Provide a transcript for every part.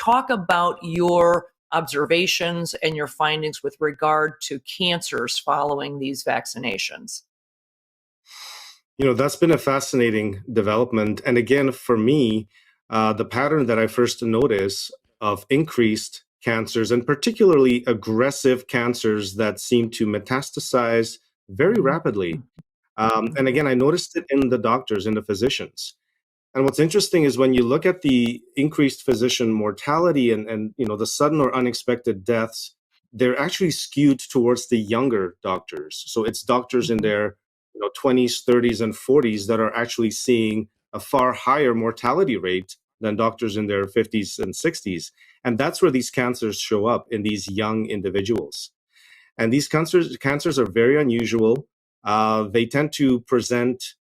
Talk about your observations and your findings with regard to cancers following these vaccinations. That's been a fascinating development. And again, for me, the pattern that I first noticed of increased cancers, and particularly aggressive cancers that seem to metastasize very rapidly. And again, I noticed it in the doctors, in the physicians. And what's interesting is when you look at the increased physician mortality and the sudden or unexpected deaths, they're actually skewed towards the younger doctors. So it's doctors in their 20s, 30s, and 40s that are actually seeing a far higher mortality rate than doctors in their 50s and 60s. And that's where these cancers show up, in these young individuals. And these cancers are very unusual. They tend to present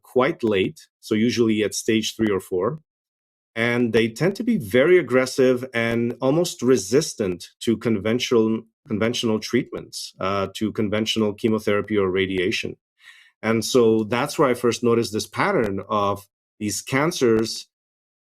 quite late, so usually at stage 3 or 4. And they tend to be very aggressive and almost resistant to conventional treatments, to conventional chemotherapy or radiation. And so that's where I first noticed this pattern of these cancers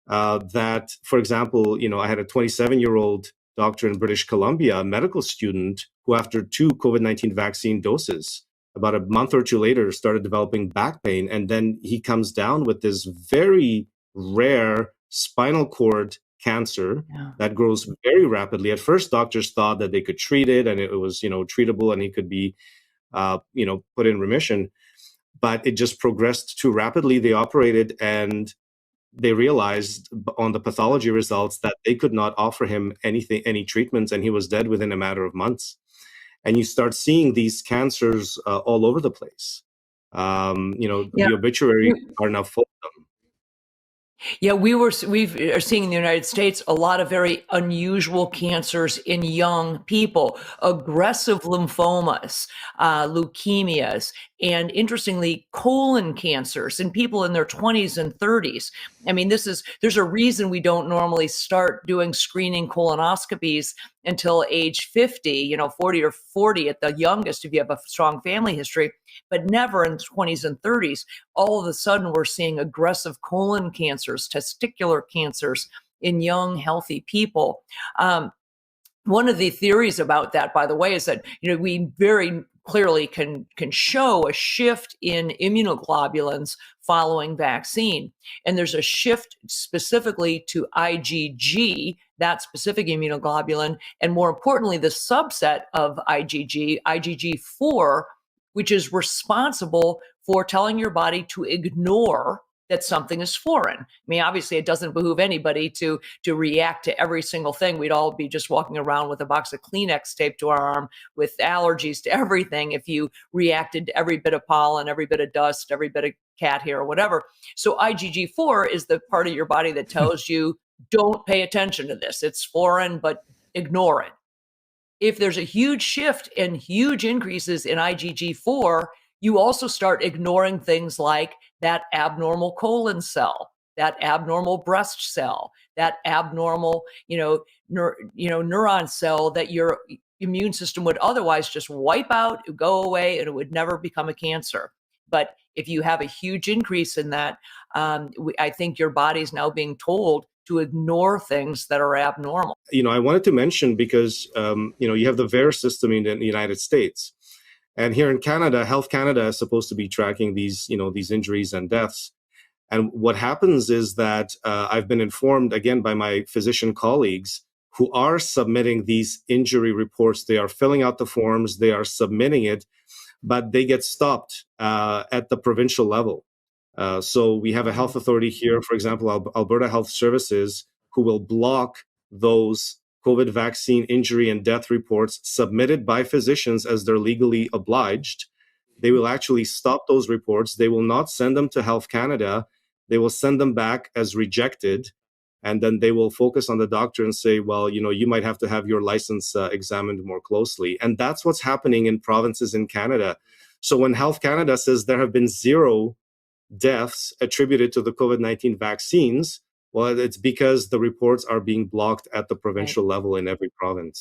that, for example, I had a 27-year-old doctor in British Columbia, a medical student, who after 2 COVID-19 vaccine doses, about a month or 2 later, started developing back pain. And then he comes down with this very rare spinal cord cancer that grows very rapidly. At first, doctors thought that they could treat it and it was, treatable and he could be, put in remission. But it just progressed too rapidly. They operated and they realized on the pathology results that they could not offer him any treatments, and he was dead within a matter of months. And you start seeing these cancers all over the place. The obituaries are now full of them. Yeah, we are seeing in the United States a lot of very unusual cancers in young people, aggressive lymphomas, leukemias, and interestingly, colon cancers in people in their 20s and 30s. I mean, there's a reason we don't normally start doing screening colonoscopies until age 50, 40 or 40 at the youngest if you have a strong family history, but never in 20s and 30s. All of a sudden, we're seeing aggressive colon cancers, testicular cancers in young, healthy people. One of the theories about that, by the way, is that we very clearly can show a shift in immunoglobulins following vaccine. And there's a shift specifically to IgG, that specific immunoglobulin, and more importantly, the subset of IgG, IgG4, which is responsible for telling your body to ignore that something is foreign. I mean, obviously, it doesn't behoove anybody to react to every single thing. We'd all be just walking around with a box of Kleenex taped to our arm with allergies to everything if you reacted to every bit of pollen, every bit of dust, every bit of cat hair, or whatever. So IgG4 is the part of your body that tells you, don't pay attention to this. It's foreign, but ignore it. If there's a huge shift and huge increases in IgG4, you also start ignoring things like that abnormal colon cell, that abnormal breast cell, that abnormal, neuron cell that your immune system would otherwise just wipe out, go away, and it would never become a cancer. But if you have a huge increase in that, I think your body's now being told to ignore things that are abnormal. I wanted to mention because, you have the VAERS system in the United States. And here in Canada, Health Canada is supposed to be tracking these injuries and deaths. And what happens is that I've been informed, again, by my physician colleagues who are submitting these injury reports. They are filling out the forms, they are submitting it, but they get stopped at the provincial level. So we have a health authority here, for example, Alberta Health Services, who will block those COVID vaccine injury and death reports submitted by physicians as they're legally obliged. They will actually stop those reports. They will not send them to Health Canada. They will send them back as rejected. And then they will focus on the doctor and say, well, you might have to have your license examined more closely. And that's what's happening in provinces in Canada. So when Health Canada says there have been 0 deaths attributed to the COVID-19 vaccines, well, it's because the reports are being blocked at the provincial level in every province.